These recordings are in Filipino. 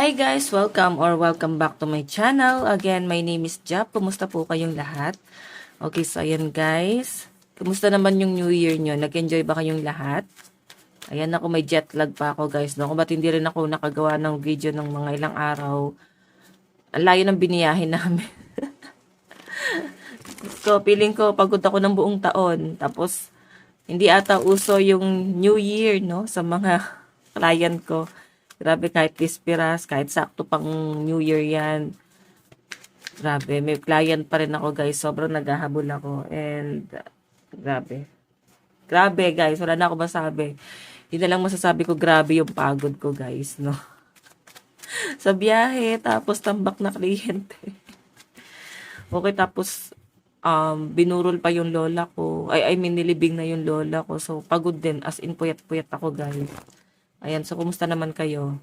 Hi guys! Welcome back to my channel. Again, my name is Jap. Kumusta po kayong lahat? Okay, so ayan guys. Kumusta naman yung New Year nyo? Nag-enjoy ba kayong lahat? Ayan ako, may jet lag pa ako guys. No? Kung ba't hindi rin ako nakagawa ng video ng mga ilang araw. Ang layo ng biniyahin namin. So, feeling ko pagod ako ng buong taon. Tapos, hindi ata uso yung New Year, no? Sa mga client ko. Grabe, kahit pispiras, kahit sakto pang New Year yan. Grabe, may client pa rin ako guys. Sobrang naghahabol ako. And, grabe. Grabe guys, wala na ako masabi. Yun na lang masasabi ko, grabe yung pagod ko guys, no? Sa biyahe, tapos tambak na kliyente. Okay, tapos, binurol pa yung lola ko. I mean, nilibing na yung lola ko. So, pagod din. As in, puyat-puyat ako guys. Ayan, so kumusta naman kayo?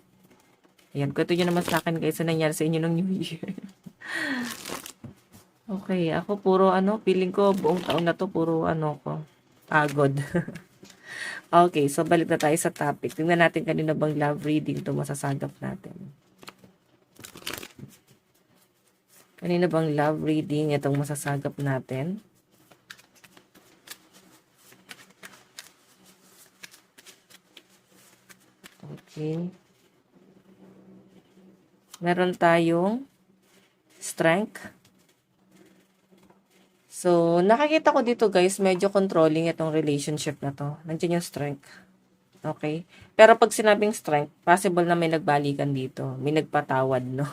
Ayan, kwento nyo naman sa akin guys, sa nangyari sa inyo ng New Year. Okay, ako puro feeling ko buong taon na to, puro ko, pagod. Okay, so balik na tayo sa topic. Tingnan natin kanina bang love reading to masasagap natin. Kanina bang love reading itong masasagap natin? Okay. Meron tayong strength. So, nakikita ko dito guys, medyo controlling itong relationship na to. Nandiyan yung strength. Okay? Pero pag sinabing strength, possible na may nagbalikan dito. May nagpatawad, no?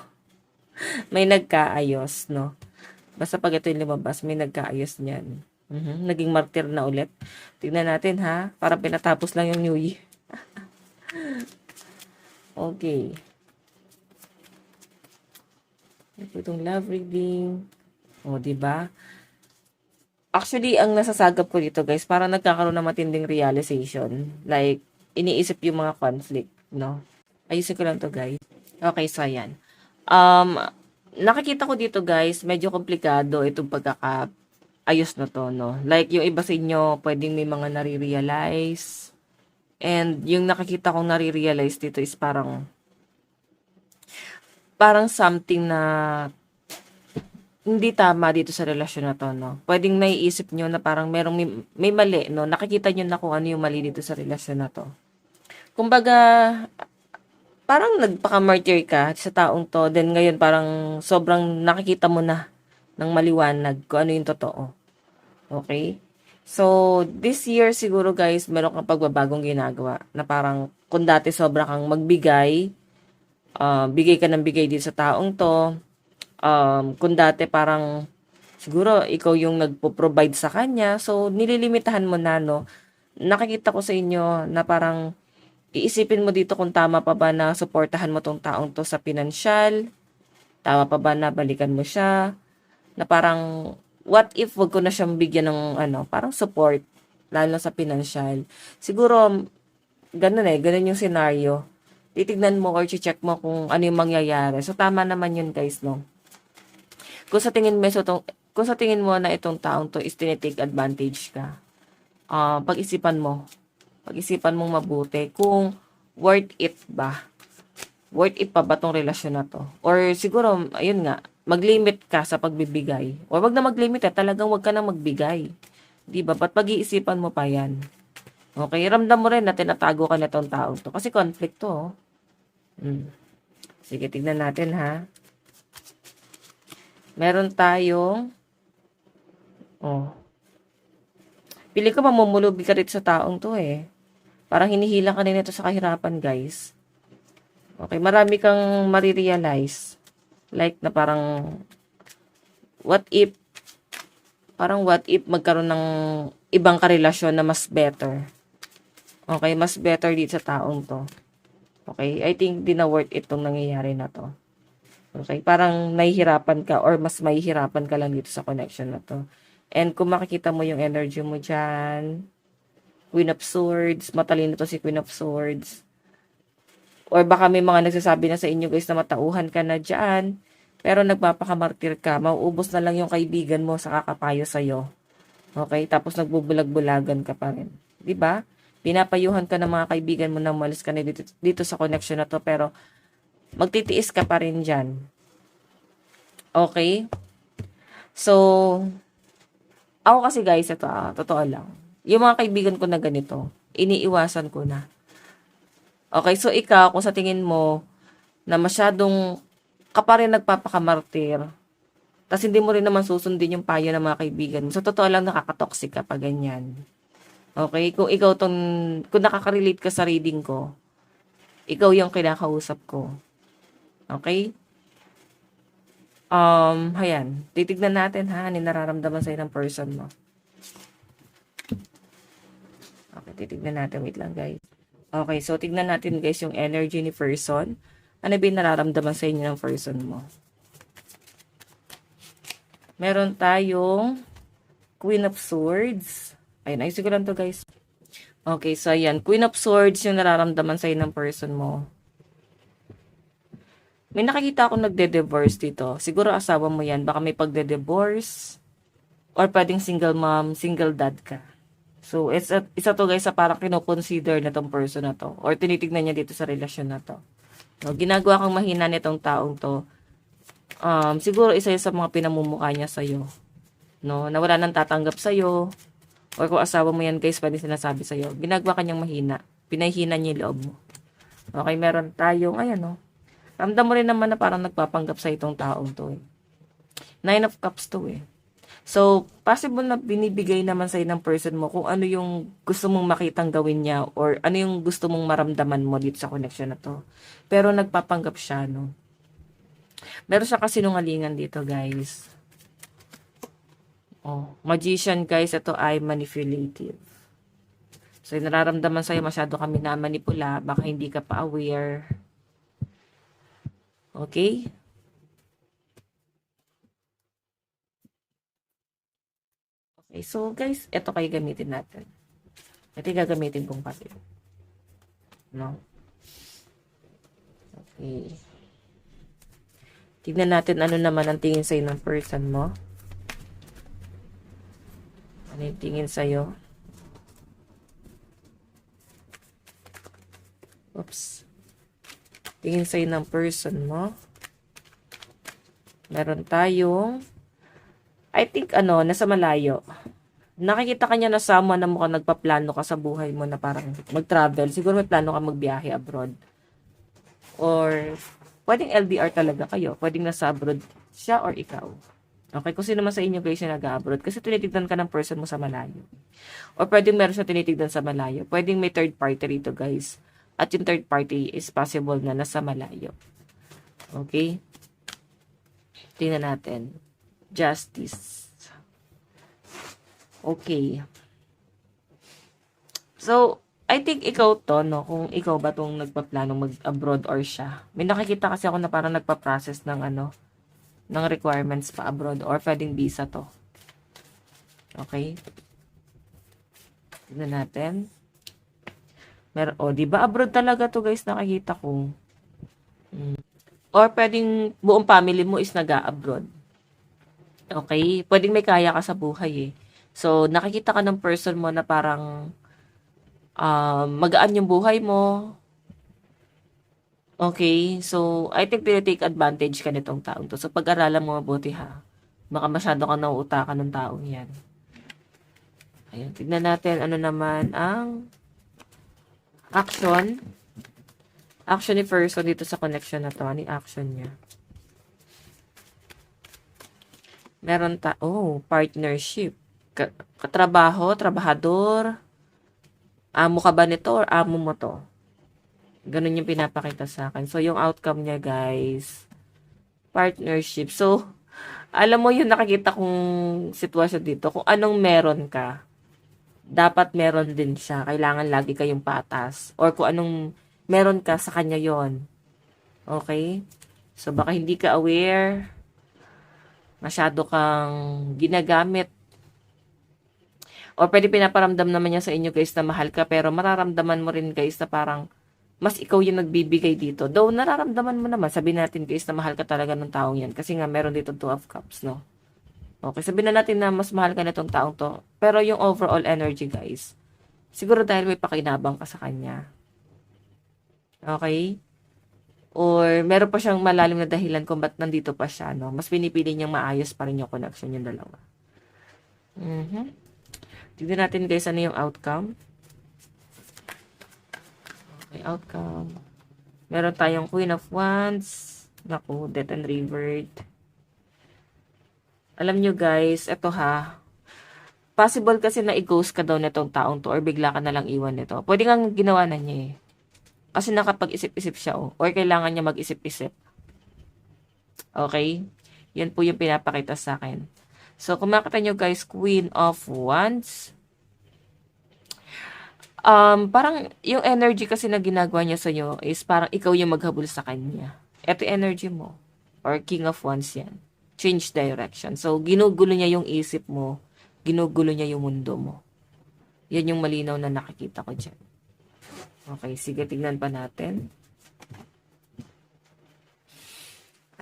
May nagkaayos, no? Basta pag ito yung lumabas, may nagkaayos niyan. Naging martyr na ulit. Tignan natin ha, para pinatapos lang yung New Year. Okay. Ito itong love reading. O, diba? Actually, ang nasasagap ko dito, guys, parang nagkakaroon ng matinding realization. Like, iniisip yung mga conflict, no? Ayusin ko lang to, guys. Okay, so ayan. Nakikita ko dito, guys, medyo komplikado itong pagkakaayos na to, no? Like, yung iba sa inyo, pwedeng may mga nare-realize. And yung nakikita kong nare-realize dito is parang something na hindi tama dito sa relasyon na to, no? Pwedeng naiisip nyo na parang may mali, no? Nakikita nyo na kung ano yung mali dito sa relasyon na to. Kumbaga, parang nagpaka-martyr ka sa taong to, then ngayon parang sobrang nakikita mo na ng maliwanag kung ano yung totoo. Okay? So, this year siguro guys, meron kang pagbabagong ginagawa na parang kung dati sobra kang magbigay, bigay ka ng bigay dito sa taong to, kung dati parang siguro ikaw yung nagpo-provide sa kanya, so nililimitahan mo na, no? Nakikita ko sa inyo na parang iisipin mo dito kung tama pa ba na suportahan mo tong taong to sa pinansyal, tama pa ba na balikan mo siya, na parang what if wag ko na siyang bigyan ng parang support, lalo sa pinansyal. Siguro, ganun yung scenario. Titignan mo or check mo kung ano yung mangyayari. So, tama naman yun guys, no? Kung sa tingin mo na itong taong to is tinitake advantage ka, pag-isipan mong mabuti kung worth it ba? Worth it pa ba tong relasyon na to? Or siguro, ayun nga, mag-limit ka sa pagbibigay. Or wag na mag-limit talagang wag ka na magbigay. Di ba? Ba't pag-iisipan mo pa yan? Okay, ramdam mo rin na tinatago ka na tong taong to. Kasi conflict to. Sige, tignan natin ha. Meron tayong pili ko mamumulubi ka rin sa taong to eh. Parang hinihila ka nito sa kahirapan, guys. Okay, marami kang marirealize. Like na parang what if magkaroon ng ibang karelasyon na mas better. Okay, mas better dito sa taong to. Okay, I think di na worth it tong nangyayari na to. Okay, parang nahihirapan ka or mas mahihirapan ka lang dito sa connection na to. And kung makikita mo yung energy mo dyan, Queen of Swords, matalino to si Queen of Swords. Or baka may mga nagsasabi na sa inyo guys na matauhan ka na dyan, pero nagpapakamartir ka, mauubos na lang yung kaibigan mo sa kakapayo sa'yo. Okay, tapos nagbubulag-bulagan ka pa rin. Diba? Pinapayuhan ka ng mga kaibigan mo na umalis ka na dito sa connection na to, pero Magtitiis ka pa rin dyan. Okay? So, ako kasi guys, ito totoo lang. Yung mga kaibigan ko na ganito, iniiwasan ko na. Okay, so ikaw, kung sa tingin mo na masyadong ka pa rin nagpapakamartir, tas hindi mo rin naman susundin yung payo ng mga kaibigan mo, sa totoo lang nakaka-toxic ka pa ganyan. Okay, kung ikaw kung nakaka-relate ka sa reading ko, ikaw yung kinakausap ko. Okay? Ayan. Titignan natin ha, ano yung nararamdaman sa'yo ng person mo. Okay, titignan natin. Wait lang, guys. Okay, so tignan natin, guys, yung energy ni person. Ano ba yung nararamdaman sa inyo ng person mo? Meron tayong Queen of Swords. Ayun, ayusin ko lang to, guys. Okay, so ayan. Queen of Swords yung nararamdaman sa'yo ng person mo. May nakikita akong nagde-divorce dito. Siguro asawa mo yan. Baka may pagde-divorce. Or pwedeng single mom, single dad ka. So, isa to guys sa parang kinoconsider na tong person na to. Or tinitignan niya dito sa relasyon na to. No, ginagawa kang mahina nitong taong to. Siguro isa sa mga pinamumukha niya sa'yo. No, na wala nang tatanggap sa'yo. Or kung asawa mo yan guys, pwede sinasabi sa'yo. Ginagawa kanyang mahina. Pinahihina niya yung loob mo. Okay, meron tayong, ayan no. Ramdam mo rin naman na parang nagpapanggap sa itong taong to eh. 9 of Cups to eh. So, possible na binibigay naman sa'yo ng person mo kung ano yung gusto mong makitang gawin niya or ano yung gusto mong maramdaman mo dito sa connection na to. Pero nagpapanggap siya, no? Meron siya kasinungalingan dito, guys. Oh, magician, guys. Ito ay manipulative. So, yung nararamdaman sa'yo, masyado kami na manipula. Baka hindi ka pa aware. Okay? Okay, so guys, ito kayo gamitin natin. Ito yung gagamitin kong papel. No? Okay. Tignan natin ano naman ang tingin sa'yo ng person mo. Ano yung tingin sa'yo? Oops. Tingin sa'yo ng person mo. Meron tayong I think nasa malayo. Nakikita ka niya na someone na mukhang nagpaplano ka sa buhay mo na parang mag-travel. Siguro may plano ka magbiyahe abroad. Or pwedeng LDR talaga kayo. Pwedeng nasa abroad siya or ikaw. Okay, kung sino man sa inyo guys na nag-abroad. Kasi tinitignan ka ng person mo sa malayo. Or pwedeng meron siya tinitignan sa malayo. Pwedeng may third party rito guys. At yung third party is possible na nasa malayo. Okay? Tingnan natin. Justice. Okay. So, I think ikaw to, no? Kung ikaw ba tong nagpaplanong mag-abroad or siya. May nakikita kasi ako na parang nagpa-process ng ng requirements pa abroad or pwedeng visa to. Okay? Tignan natin. Di ba abroad talaga to guys, nakikita ko. Or pwedeng buong family mo is nag-a-abroad. Okay? Pwedeng may kaya ka sa buhay eh. So, nakikita ka ng person mo na parang magaan yung buhay mo. Okay? So, I think tinitake advantage ka nitong taong to. So, pag-aralan mo mabuti ha. Baka masyado ka nauutakan ng taong yan. Ayun. Tignan natin ano naman ang action. Action ni person dito sa connection na to. Ano yung action niya? Meron partnership. Katrabaho, trabahador. Amo ka ba nito or amo mo to? Ganun yung pinapakita sa akin. So, yung outcome niya, guys, partnership. So, alam mo yung nakikita kong sitwasyon dito. Kung anong meron ka, dapat meron din siya. Kailangan lagi kayong patas. Or kung anong meron ka, sa kanya yon. Okay? So, baka hindi ka aware. Masyado kang ginagamit. O pwede pinaparamdam naman niya sa inyo guys na mahal ka. Pero mararamdaman mo rin guys na parang mas ikaw yung nagbibigay dito. Though nararamdaman mo naman, sabihin natin guys na mahal ka talaga ng taong yan. Kasi nga meron dito 2 of cups, no? Okay, sabihin na natin na mas mahal ka na itong taong to. Pero yung overall energy guys, siguro dahil may pakinabang ka sa kanya. Okay? or meron pa siyang malalim na dahilan kung ba't nandito pa siya, no? Mas pinipili niyang maayos pa rin yung connection yung dalawa. Tignan natin guys, ano yung outcome. Okay, outcome. Meron tayong Queen of Wands. Naku, Death and Revert. Alam nyo guys, eto ha. Possible kasi na i-ghost ka daw netong taong to or bigla ka na lang iwan nito. Pwede kang ginawa na niya eh. Kasi nakapag-isip-isip siya oh. Or kailangan niya mag-isip-isip. Okay? Yan po yung pinapakita sa akin. So, kung makita nyo guys, Queen of Wands. Parang yung energy kasi na ginagawa niya sa inyo is parang ikaw yung maghabol sa kanya. Ito yung energy mo. Or King of Wands yan. Change direction. So, ginugulo niya yung isip mo. Ginugulo niya yung mundo mo. Yan yung malinaw na nakikita ko dyan. Okay, sige, tignan pa natin.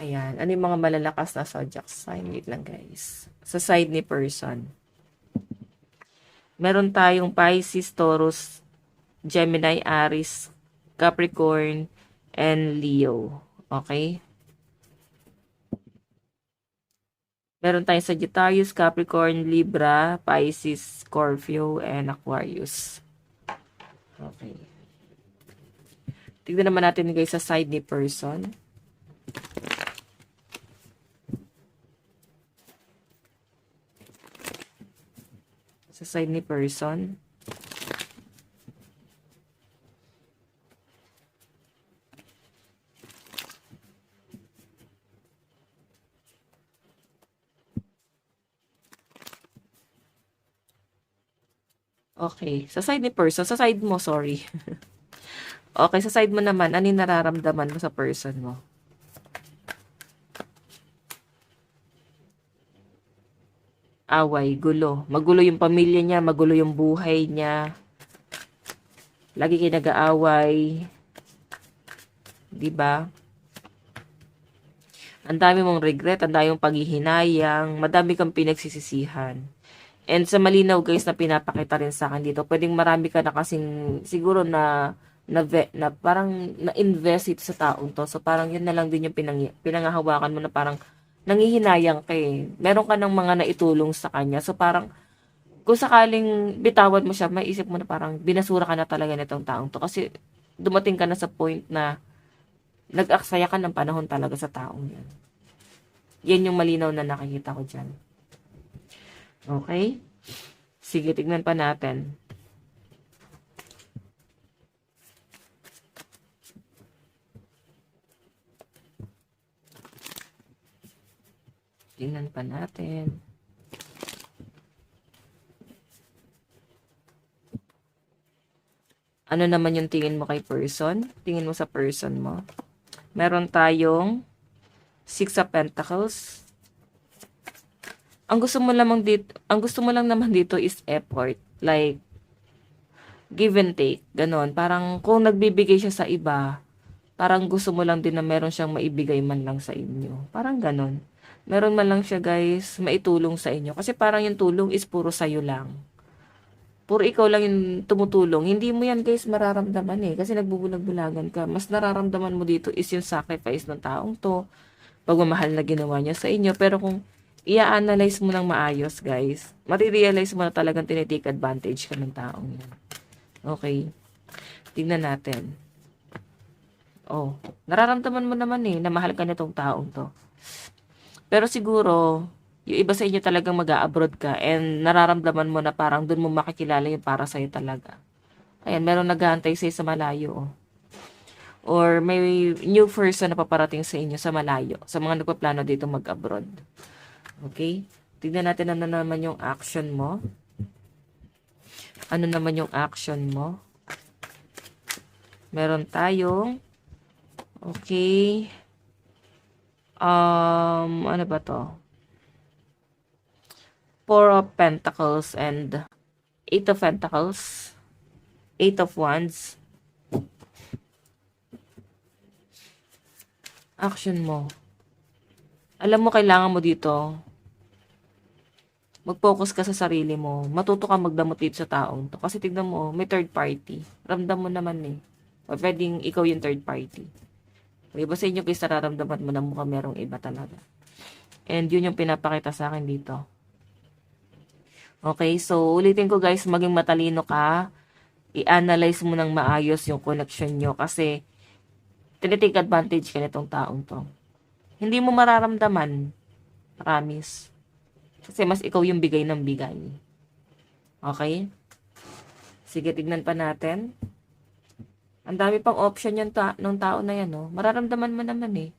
Ayan, ano yung mga malalakas na zodiac sign? Wait lang guys. Sa side ni person. Meron tayong Pisces, Taurus, Gemini, Aries, Capricorn, and Leo. Okay? Meron tayong Sagittarius, Capricorn, Libra, Pisces, Scorpio, and Aquarius. Okay. Tignan naman natin guys sa side ni person. Sa side ni person. Okay. Sa side ni person. Sa side mo, sorry. Okay, sa side mo naman, ano yung nararamdaman mo sa person mo? Away, gulo. Magulo yung pamilya niya, magulo yung buhay niya. Lagi kayo nag-aaway. 'Di ba? Ang dami mong regret, ang dami mong paghihinayang, madami kang pinagsisisihan. And sa malinaw guys na pinapakita rin sa akin dito, pwedeng marami ka na kasing siguro na parang na-invest ito sa taong to. So parang yun na lang din yung pinangahawakan mo na parang nangihinayang ka eh. Meron ka ng mga naitulong sa kanya. So parang kung sakaling bitawan mo siya, maisip mo na parang binasura ka na talaga nitong taong to. Kasi dumating ka na sa point na nag-aksaya ka ng panahon talaga sa taong yan. Yan yung malinaw na nakikita ko dyan. Okay? Sige, tignan pa natin. Tingnan pa natin. Ano naman yung tingin mo kay person? Tingin mo sa person mo. Meron tayong Six of Pentacles. Ang gusto mo lang naman dito is effort. Like, give and take. Ganon. Parang kung nagbibigay siya sa iba, parang gusto mo lang din na meron siyang maibigay man lang sa inyo. Parang ganon. Meron man lang siya guys, maitulong sa inyo. Kasi parang yung tulong is puro sayo lang. Puro ikaw lang yung tumutulong. Hindi mo yan guys mararamdaman eh. Kasi nagbubulag-bulagan ka. Mas nararamdaman mo dito is yung sacrifice ng taong to. Pagmamahal na ginawa niya sa inyo. Pero kung i-analyze mo ng maayos guys, marirealize mo na talagang tinitake advantage ka ng taong yan. Okay. Tingnan natin. Oh, nararamdaman mo naman eh na mahal ka nitong taong to. Pero siguro, yung iba sa inyo talagang mag-a-abroad ka and nararamdaman mo na parang dun mo makikilala yung para sa'yo talaga. Ayan, meron nag-aantay sa'yo sa malayo. Oh. Or may new person na paparating sa inyo sa malayo. Sa mga nagpaplano dito mag-abroad. Okay? Tignan natin ano naman yung action mo. Ano naman yung action mo. Meron tayong okay. Ano ba to? Four of Pentacles and Eight of Pentacles. Eight of Wands. Action mo. Alam mo, kailangan mo dito mag-focus ka sa sarili mo. Matuto ka magdamot dito sa taong to. Kasi tignan mo, may third party. Ramdam mo naman eh. O pwedeng ikaw yung third party. Kung iba sa inyo guys, nararamdaman mo na mukhang merong iba talaga. And yun yung pinapakita sa akin dito. Okay, so ulitin ko guys, maging matalino ka. I-analyze mo ng maayos yung connection nyo kasi tinitake advantage ka nitong taong to. Hindi mo mararamdaman. Promise. Kasi mas ikaw yung bigay ng bigay. Okay? Sige, tignan pa natin. Ang dami pang option yung ng tao na yan, no? Mararamdaman mo naman eh.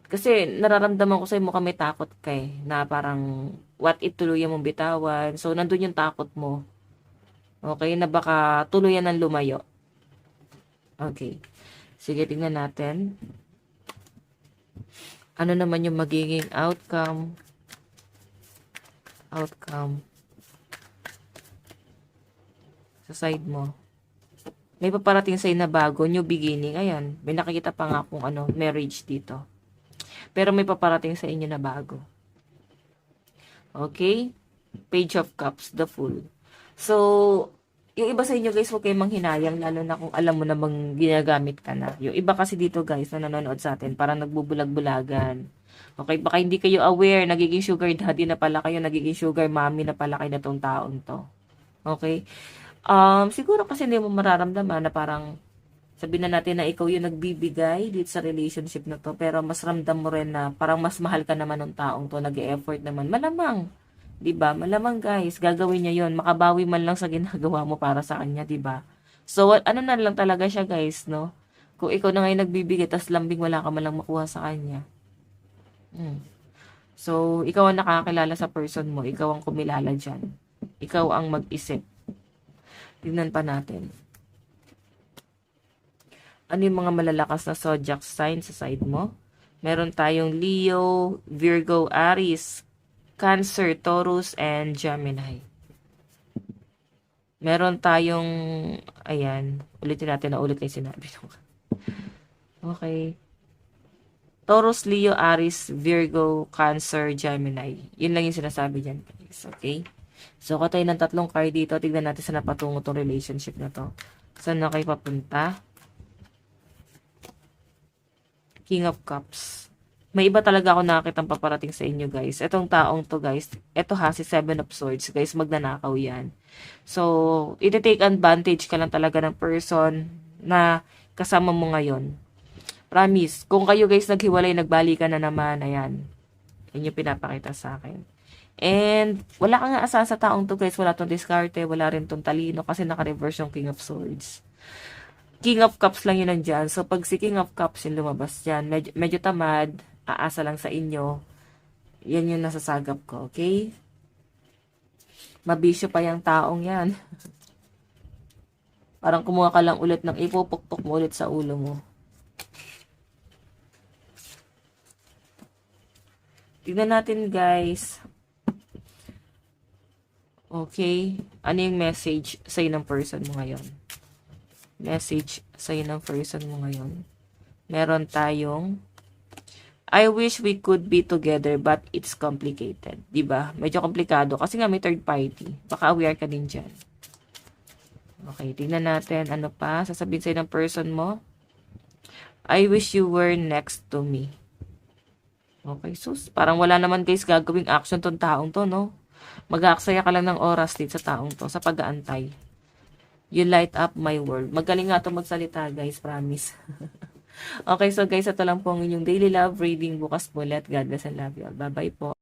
Kasi nararamdaman ko sa'yo mo kami takot ka eh. Na parang what if tuluyan mong bitawan. So, nandun yung takot mo. Okay? Na baka tuluyan ng lumayo. Okay. Sige, tingnan natin. Ano naman yung magiging outcome? Outcome. Sa side mo. May paparating sa'yo na bago, new beginning. Ayan, may nakikita pa nga kung ano, marriage dito. Pero may paparating sa inyo na bago. Okay? Page of Cups, the Fool. So, yung iba sa inyo guys, huwag kayong manghinayang, lalo na kung alam mo namang ginagamit ka na. Yung iba kasi dito guys, na nanonood sa atin, parang nagbubulag-bulagan. Okay, baka hindi kayo aware, nagiging sugar daddy na pala kayo, nagiging sugar mommy na pala kayo na tong taon to. Okay? Siguro kasi hindi mo mararamdaman na parang, sabihin na natin na ikaw yung nagbibigay dito sa relationship na to, pero mas ramdam mo rin na parang mas mahal ka naman ng taong to, nag-e-effort naman. Malamang, 'di ba? Malamang guys, gagawin niya 'yon, makabawi man lang sa ginagawa mo para sa kanya, 'di ba? So, ano na lang talaga siya guys, no? Kung ikaw na ngayon nagbibigay, tas lambing wala ka man lang makuha sa kanya. So, ikaw ang nakakilala sa person mo, ikaw ang kumilala dyan. Ikaw ang mag-isip. Tignan pa natin. Ano yung mga malalakas na zodiac sign sa side mo? Meron tayong Leo, Virgo, Aries, Cancer, Taurus, and Gemini. Meron tayong, ayan, ulitin natin na ulit na yung sinabi. Okay. Taurus, Leo, Aries, Virgo, Cancer, Gemini. Yun lang yung sinasabi dyan, guys. Okay? So, tayo ng tatlong card dito. Tignan natin sa napatungo tong relationship na to. Saan na kayo papunta? King of Cups. May iba talaga ako nakakitang paparating sa inyo, guys. Etong taong to, guys. Eto ha, si Seven of Swords. Guys, magnanakaw yan. So, iti-take advantage ka lang talaga ng person na kasama mo ngayon. Promise. Kung kayo, guys, naghiwalay, nagbalikan na naman, ayan. Yan yung pinapakita sa akin. And, wala kang asahan sa taong to, guys. Wala tong diskarte, wala rin tong talino kasi naka-reverse yung King of Swords. King of Cups lang yun nandyan. So, pag si King of Cups yung lumabas dyan, medyo tamad, aasa lang sa inyo, yan yung nasasagap ko, okay? Mabisyo pa yung taong yan. Parang kumuha ka lang ulit ng ipupukpok mo ulit sa ulo mo. Tignan natin, guys. Okay? Ano yung message sa'yo ng person mo ngayon? Message sa'yo ng person mo ngayon. Meron tayong I wish we could be together but it's complicated. Diba? Medyo komplikado kasi nga may third party. Baka aware ka din dyan. Okay, tingnan natin. Ano pa? Sasabihin sa'yo ng person mo. I wish you were next to me. Okay, sus. Parang wala naman guys gagawing action tong taong to, no? Mag-aaksaya ka lang ng oras dito sa taong to, sa pag-aantay. You light up my world. Magaling nga ito magsalita, guys. Promise. Okay, so guys, ito lang po ang inyong daily love reading. Bukas po ulit. God bless and love you all. Bye-bye po.